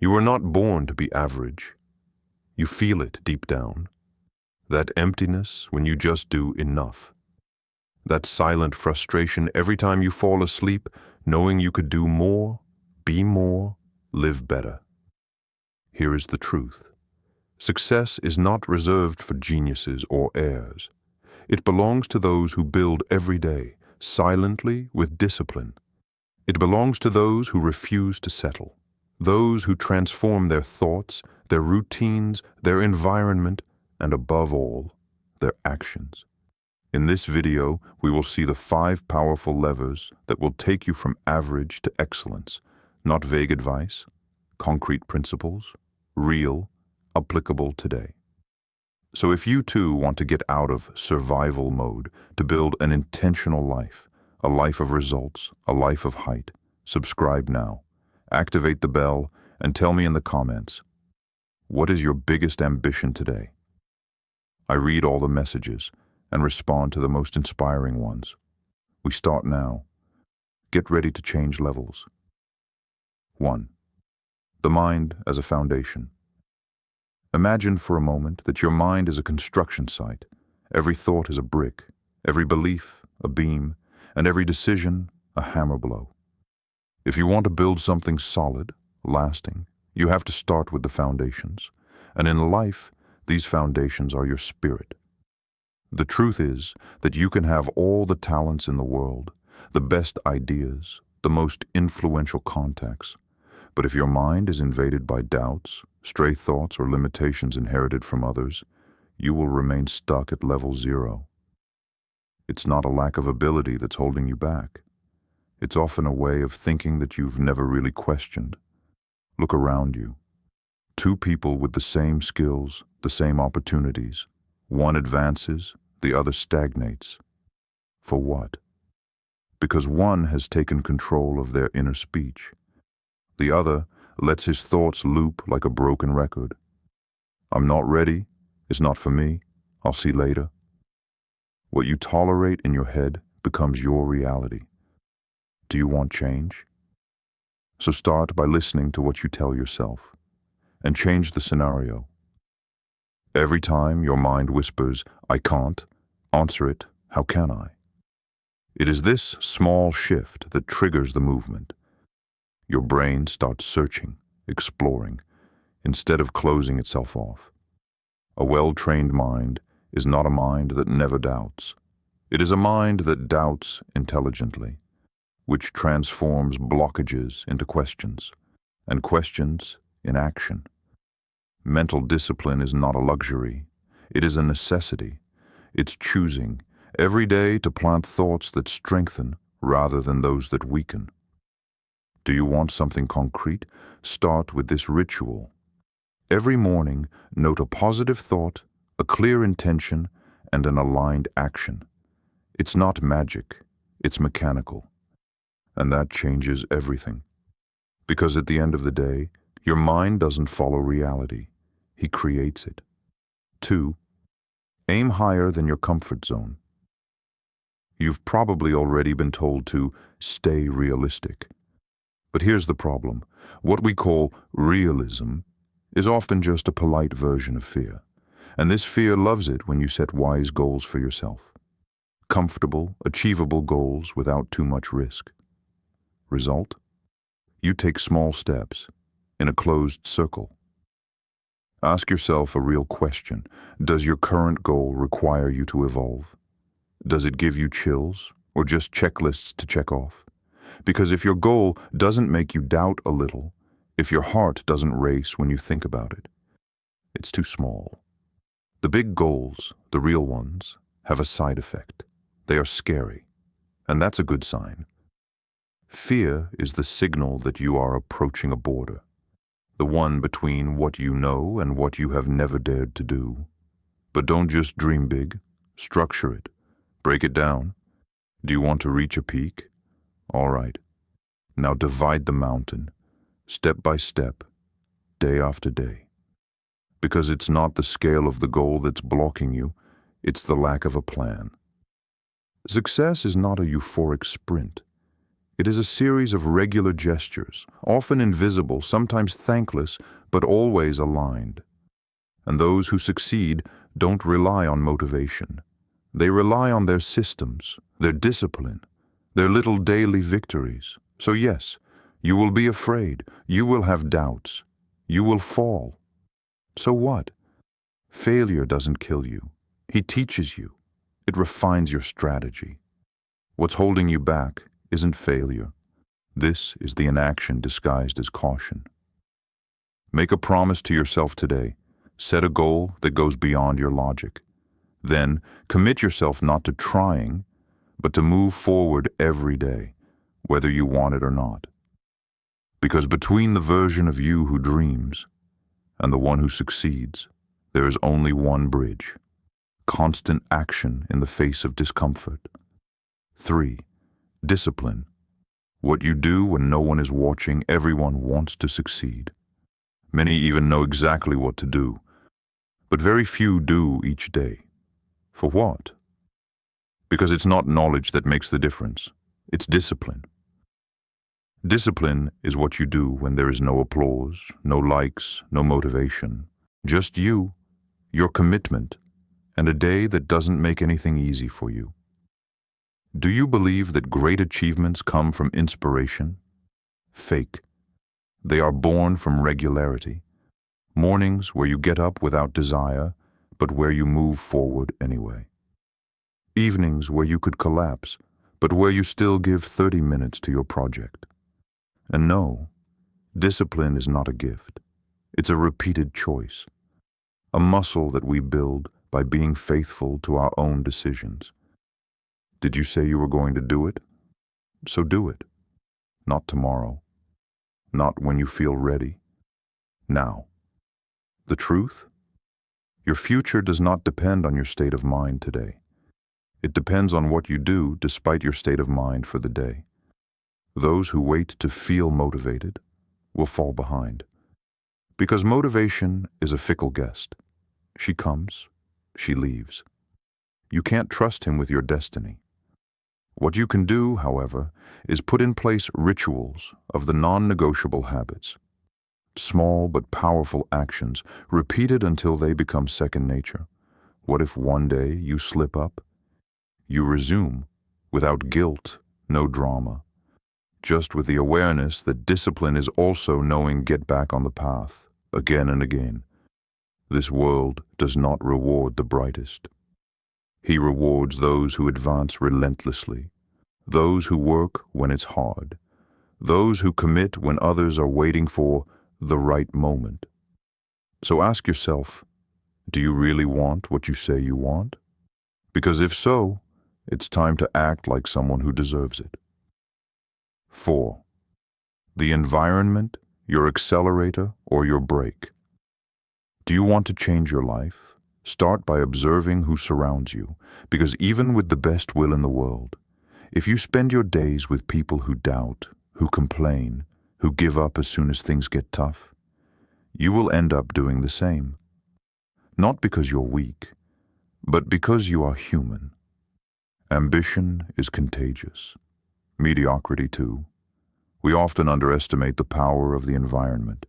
You were not born to be average. You feel it deep down. That emptiness when you just do enough. That silent frustration every time you fall asleep, knowing you could do more, be more, live better. Here is the truth. Success is not reserved for geniuses or heirs. It belongs to those who build every day, silently, with discipline. It belongs to those who refuse to settle, those who transform their thoughts, their routines, their environment, and above all, their actions. In this video, we will see the 5 powerful levers that will take you from average to excellence, not vague advice, concrete principles, real, applicable today. So if you too want to get out of survival mode to build an intentional life, a life of results, a life of height, subscribe now, activate the bell, and tell me in the comments, what is your biggest ambition today? I read all the messages and respond to the most inspiring ones. We start now. Get ready to change levels. 1. The mind as a foundation. Imagine for a moment that your mind is a construction site. Every thought is a brick, every belief a beam, and every decision a hammer blow. If you want to build something solid, lasting, you have to start with the foundations. And in life, these foundations are your spirit. The truth is that you can have all the talents in the world, the best ideas, the most influential contacts. But if your mind is invaded by doubts, stray thoughts, or limitations inherited from others, you will remain stuck at level 0. It's not a lack of ability that's holding you back. It's often a way of thinking that you've never really questioned. Look around you. 2 people with the same skills, the same opportunities. One advances, the other stagnates. For what? Because one has taken control of their inner speech. The other lets his thoughts loop like a broken record. I'm not ready. It's not for me. I'll see later. What you tolerate in your head becomes your reality. Do you want change? So start by listening to what you tell yourself and change the scenario. Every time your mind whispers, I can't, answer it, how can I? It is this small shift that triggers the movement. Your brain starts searching, exploring, instead of closing itself off. A well-trained mind is not a mind that never doubts. It is a mind that doubts intelligently, which transforms blockages into questions, and questions in action. Mental discipline is not a luxury. It is a necessity. It's choosing every day to plant thoughts that strengthen rather than those that weaken. Do you want something concrete? Start with this ritual. Every morning, note a positive thought, a clear intention, and an aligned action. It's not magic, it's mechanical. And that changes everything. Because at the end of the day, your mind doesn't follow reality. He creates it. 2. Aim higher than your comfort zone. You've probably already been told to stay realistic. But here's the problem. What we call realism is often just a polite version of fear. And this fear loves it when you set wise goals for yourself. Comfortable, achievable goals without too much risk. Result? You take small steps in a closed circle. Ask yourself a real question. Does your current goal require you to evolve? Does it give you chills or just checklists to check off? Because if your goal doesn't make you doubt a little, if your heart doesn't race when you think about it, it's too small. The big goals, the real ones, have a side effect. They are scary, and that's a good sign. Fear is the signal that you are approaching a border, the one between what you know and what you have never dared to do. But don't just dream big, structure it, break it down. Do you want to reach a peak? All right. Now divide the mountain, step by step, day after day. Because it's not the scale of the goal that's blocking you, it's the lack of a plan. Success is not a euphoric sprint. It is a series of regular gestures, often invisible, sometimes thankless, but always aligned. And those who succeed don't rely on motivation. They rely on their systems, their discipline, their little daily victories. So yes, you will be afraid, you will have doubts, you will fall. So what? Failure doesn't kill you. He teaches you. It refines your strategy. What's holding you back isn't failure. This is the inaction disguised as caution. Make a promise to yourself today. Set a goal that goes beyond your logic. Then commit yourself not to trying, but to move forward every day, whether you want it or not. Because between the version of you who dreams and the one who succeeds, there is only one bridge: constant action in the face of discomfort. 3. Discipline. What you do when no one is watching, everyone wants to succeed. Many even know exactly what to do, but very few do each day. For what? Because it's not knowledge that makes the difference. It's discipline. Discipline is what you do when there is no applause, no likes, no motivation. Just you, your commitment, and a day that doesn't make anything easy for you. Do you believe that great achievements come from inspiration? Fake. They are born from regularity. Mornings where you get up without desire, but where you move forward anyway. Evenings where you could collapse, but where you still give 30 minutes to your project. And no, discipline is not a gift. It's a repeated choice. A muscle that we build by being faithful to our own decisions. Did you say you were going to do it? So do it. Not tomorrow. Not when you feel ready. Now. The truth? Your future does not depend on your state of mind today. It depends on what you do despite your state of mind for the day. Those who wait to feel motivated will fall behind. Because motivation is a fickle guest. She comes, she leaves. You can't trust him with your destiny. What you can do, however, is put in place rituals of the non-negotiable habits. Small but powerful actions, repeated until they become second nature. What if one day you slip up? You resume, without guilt, no drama. Just with the awareness that discipline is also knowing get back on the path, again and again. This world does not reward the brightest. He rewards those who advance relentlessly, those who work when it's hard, those who commit when others are waiting for the right moment. So ask yourself, do you really want what you say you want? Because if so, it's time to act like someone who deserves it. 4. The environment, your accelerator, or your brake. Do you want to change your life? Start by observing who surrounds you, because even with the best will in the world, if you spend your days with people who doubt, who complain, who give up as soon as things get tough, you will end up doing the same. Not because you're weak, but because you are human. Ambition is contagious. Mediocrity too. We often underestimate the power of the environment,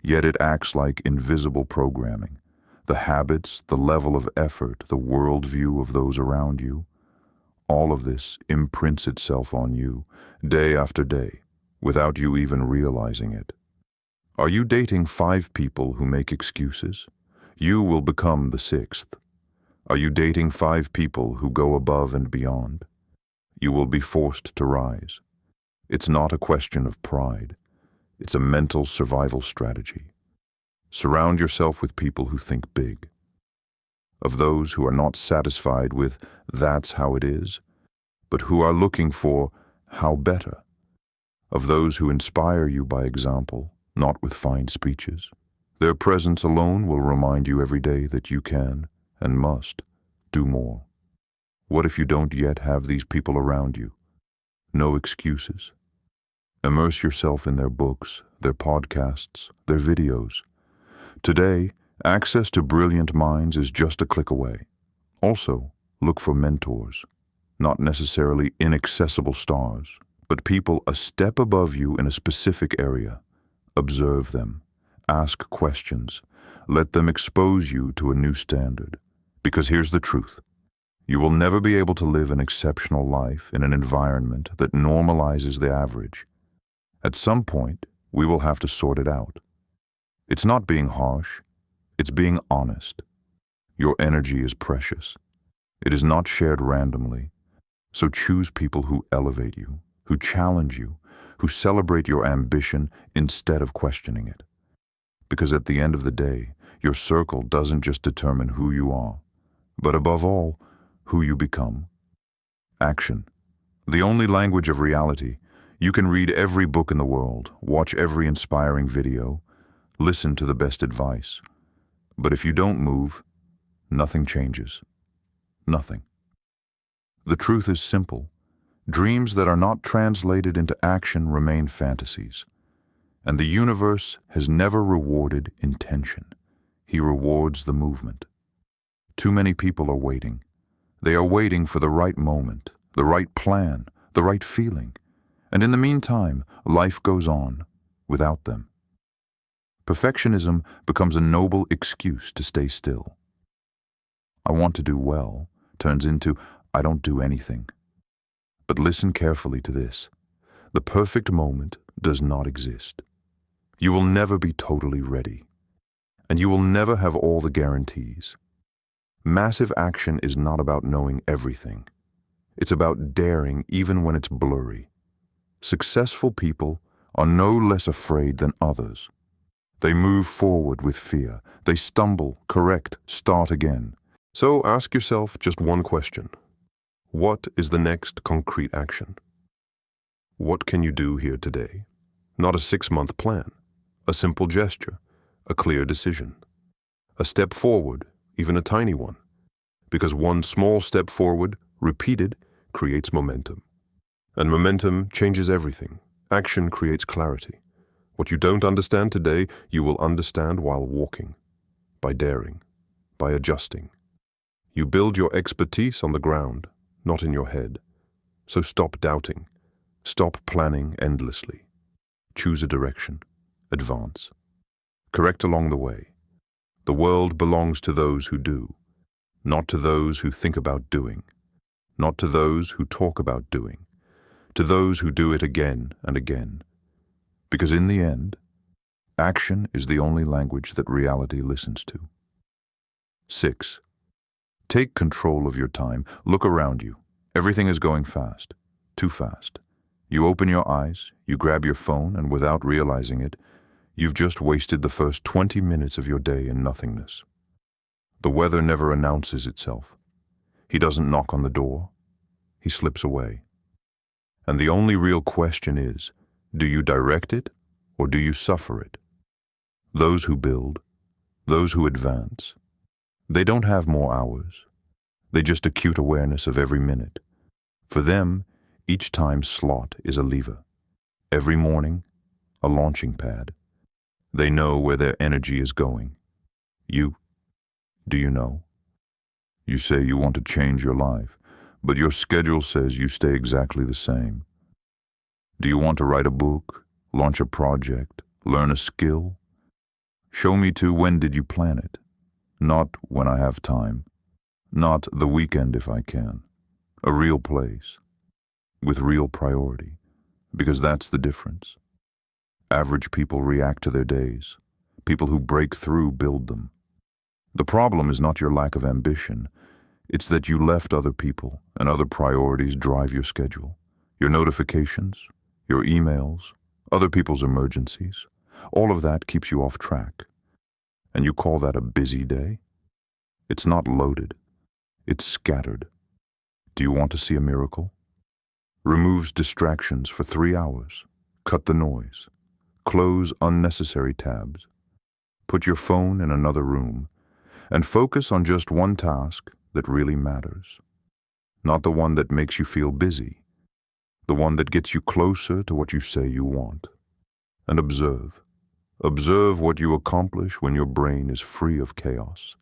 yet it acts like invisible programming. The habits, the level of effort, the worldview of those around you, all of this imprints itself on you, day after day, without you even realizing it. Are you dating 5 people who make excuses? You will become the 6th. Are you dating 5 people who go above and beyond? You will be forced to rise. It's not a question of pride. It's a mental survival strategy. Surround yourself with people who think big. Of those who are not satisfied with "that's how it is," but who are looking for "how better." Of those who inspire you by example, not with fine speeches. Their presence alone will remind you every day that you can and must do more. What if you don't yet have these people around you? No excuses. Immerse yourself in their books, their podcasts, their videos. Today, access to brilliant minds is just a click away. Also, look for mentors, not necessarily inaccessible stars, but people a step above you in a specific area. Observe them. Ask questions. Let them expose you to a new standard. Because here's the truth. You will never be able to live an exceptional life in an environment that normalizes the average. At some point, we will have to sort it out. It's not being harsh. It's being honest. Your energy is precious. It is not shared randomly. So choose people who elevate you, who challenge you, who celebrate your ambition instead of questioning it. Because at the end of the day, your circle doesn't just determine who you are, but above all, who you become. Action. The only language of reality. You can read every book in the world, watch every inspiring video, listen to the best advice. But if you don't move, nothing changes. Nothing. The truth is simple. Dreams that are not translated into action remain fantasies. And the universe has never rewarded intention. He rewards the movement. Too many people are waiting. They are waiting for the right moment, the right plan, the right feeling. And in the meantime, life goes on without them. Perfectionism becomes a noble excuse to stay still. I want to do well turns into I don't do anything. But listen carefully to this. The perfect moment does not exist. You will never be totally ready. And you will never have all the guarantees. Massive action is not about knowing everything. It's about daring even when it's blurry. Successful people are no less afraid than others. They move forward with fear. They stumble, correct, start again. So ask yourself just one question. What is the next concrete action? What can you do here today? Not a 6-month plan, a simple gesture, a clear decision. A step forward, even a tiny one. Because one small step forward, repeated, creates momentum. And momentum changes everything. Action creates clarity. What you don't understand today, you will understand while walking, by daring, by adjusting. You build your expertise on the ground, not in your head. So stop doubting. Stop planning endlessly. Choose a direction. Advance. Correct along the way. The world belongs to those who do, not to those who think about doing, not to those who talk about doing, to those who do it again and again. Because in the end, action is the only language that reality listens to. 6. Take control of your time. Look around you. Everything is going fast. Too fast. You open your eyes, you grab your phone, and without realizing it, you've just wasted the first 20 minutes of your day in nothingness. The weather never announces itself. He doesn't knock on the door. He slips away. And the only real question is, do you direct it or do you suffer it? Those who build, those who advance, they don't have more hours. They just acute awareness of every minute. For them, each time slot is a lever. Every morning, a launching pad. They know where their energy is going. Do you know? You say you want to change your life, but your schedule says you stay exactly the same. Do you want to write a book, launch a project, learn a skill? Show me to when did you plan it? Not when I have time. Not the weekend if I can. A real place. With real priority. Because that's the difference. Average people react to their days. People who break through build them. The problem is not your lack of ambition. It's that you left other people and other priorities drive your schedule. Your notifications, your emails, other people's emergencies. All of that keeps you off track. And you call that a busy day? It's not loaded. It's scattered. Do you want to see a miracle? Removes distractions for 3 hours. Cut the noise. Close unnecessary tabs. Put your phone in another room and focus on just one task that really matters. Not the one that makes you feel busy. The one that gets you closer to what you say you want. And observe. Observe what you accomplish when your brain is free of chaos.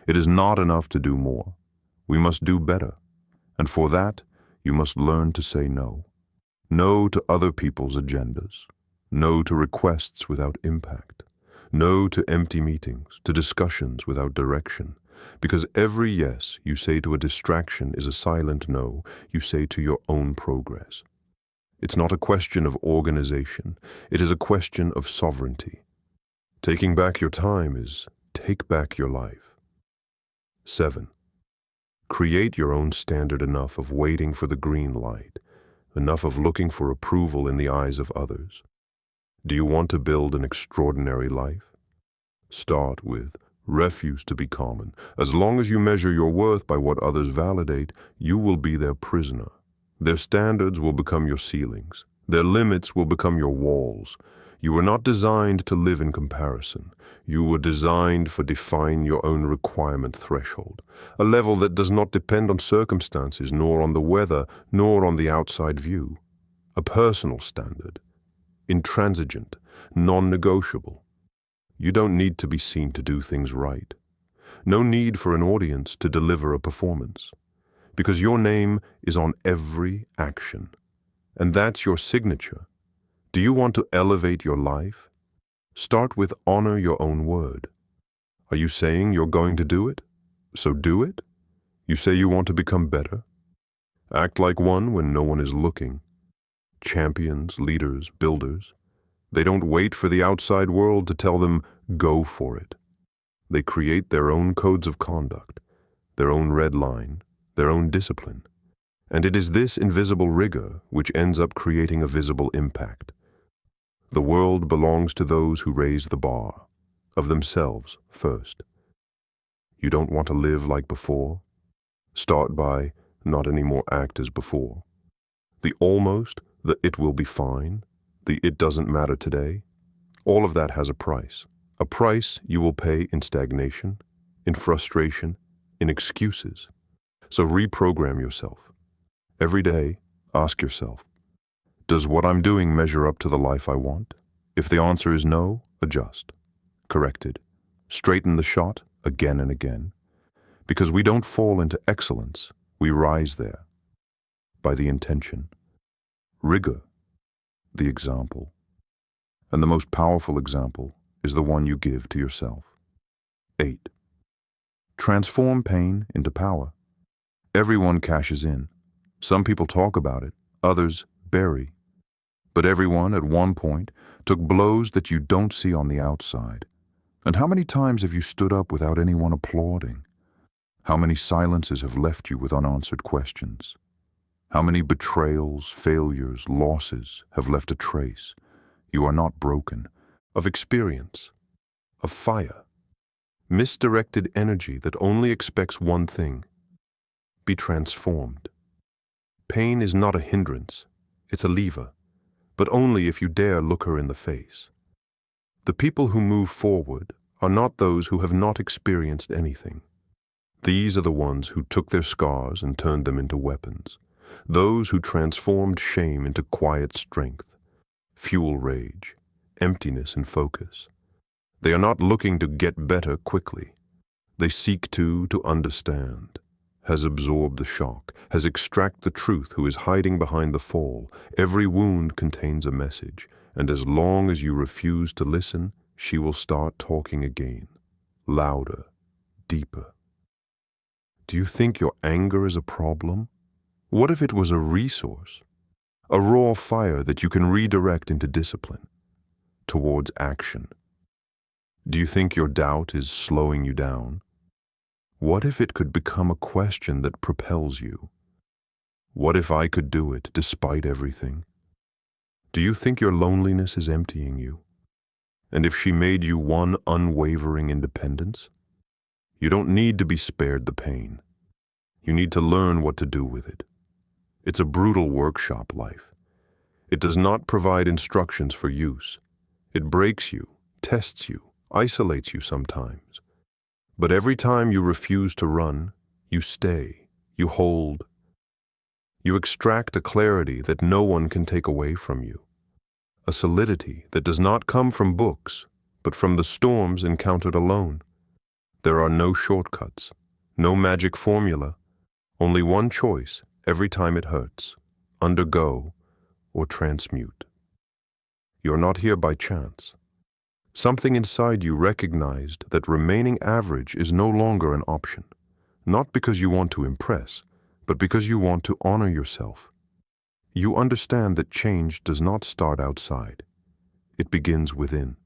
It is not enough to do more. We must do better. And for that, you must learn to say no. No to other people's agendas. No to requests without impact. No to empty meetings, to discussions without direction. Because every yes you say to a distraction is a silent no you say to your own progress. It's not a question of organization. It is a question of sovereignty. Taking back your time is take back your life. 7. Create your own standard enough of waiting for the green light, enough of looking for approval in the eyes of others. Do you want to build an extraordinary life? Start with refuse to be common. As long as you measure your worth by what others validate, you will be their prisoner. Their standards will become your ceilings. Their limits will become your walls. You were not designed to live in comparison. You were designed for define your own requirement threshold, a level that does not depend on circumstances, nor on the weather, nor on the outside view. A personal standard, intransigent, non-negotiable. You don't need to be seen to do things right. No need for an audience to deliver a performance, because your name is on every action, and that's your signature. Do you want to elevate your life? Start with honor your own word. Are you saying you're going to do it? So do it. You say you want to become better? Act like one when no one is looking. Champions, leaders, builders. They don't wait for the outside world to tell them, go for it. They create their own codes of conduct, their own red line, their own discipline. And it is this invisible rigor which ends up creating a visible impact. The world belongs to those who raise the bar, of themselves first. You don't want to live like before? Start by not anymore act as before. The almost, the it will be fine, the it doesn't matter today, all of that has a price you will pay in stagnation, in frustration, in excuses. So reprogram yourself. Every day, ask yourself, does what I'm doing measure up to the life I want? If the answer is no, adjust, correct it, straighten the shot again and again. Because we don't fall into excellence, we rise there. By the intention, rigor, the example. And the most powerful example is the one you give to yourself. 8. Transform pain into power. Everyone cashes in. Some people talk about it, others bury. But everyone, at one point, took blows that you don't see on the outside. And how many times have you stood up without anyone applauding? How many silences have left you with unanswered questions? How many betrayals, failures, losses have left a trace? You are not broken. Of experience, of fire. Misdirected energy that only expects one thing: be transformed. Pain is not a hindrance, it's a lever. But only if you dare look her in the face. The people who move forward are not those who have not experienced anything. These are the ones who took their scars and turned them into weapons. Those who transformed shame into quiet strength, fuel rage, emptiness and focus. They are not looking to get better quickly. They seek to understand, has absorbed the shock, has extracted the truth who is hiding behind the fall. Every wound contains a message, and as long as you refuse to listen, she will start talking again, louder, deeper. Do you think your anger is a problem? What if it was a resource? A raw fire that you can redirect into discipline, towards action. Do you think your doubt is slowing you down? What if it could become a question that propels you? What if I could do it despite everything? Do you think your loneliness is emptying you? And if she made you one unwavering independence? You don't need to be spared the pain. You need to learn what to do with it. It's a brutal workshop life. It does not provide instructions for use. It breaks you, tests you, isolates you sometimes. But every time you refuse to run, you stay, you hold. You extract a clarity that no one can take away from you. A solidity that does not come from books, but from the storms encountered alone. There are no shortcuts, no magic formula, only one choice every time it hurts. Undergo or transmute. You're not here by chance. Something inside you recognized that remaining average is no longer an option, not because you want to impress, but because you want to honor yourself. You understand that change does not start outside. It begins within.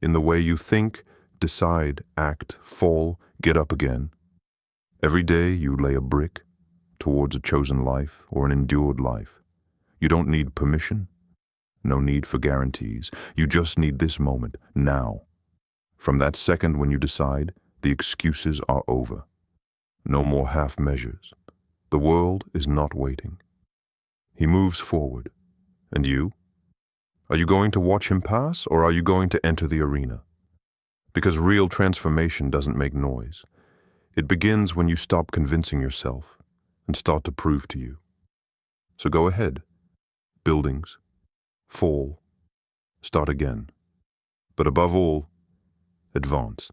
In the way you think, decide, act, fall, get up again. Every day you lay a brick towards a chosen life or an endured life. You don't need permission, no need for guarantees. You just need this moment, now. From that second when you decide, the excuses are over. No more half measures. The world is not waiting. He moves forward. And you? Are you going to watch him pass, or are you going to enter the arena? Because real transformation doesn't make noise. It begins when you stop convincing yourself and start to prove to you. So go ahead. Buildings. Fall. Start again. But above all, advance.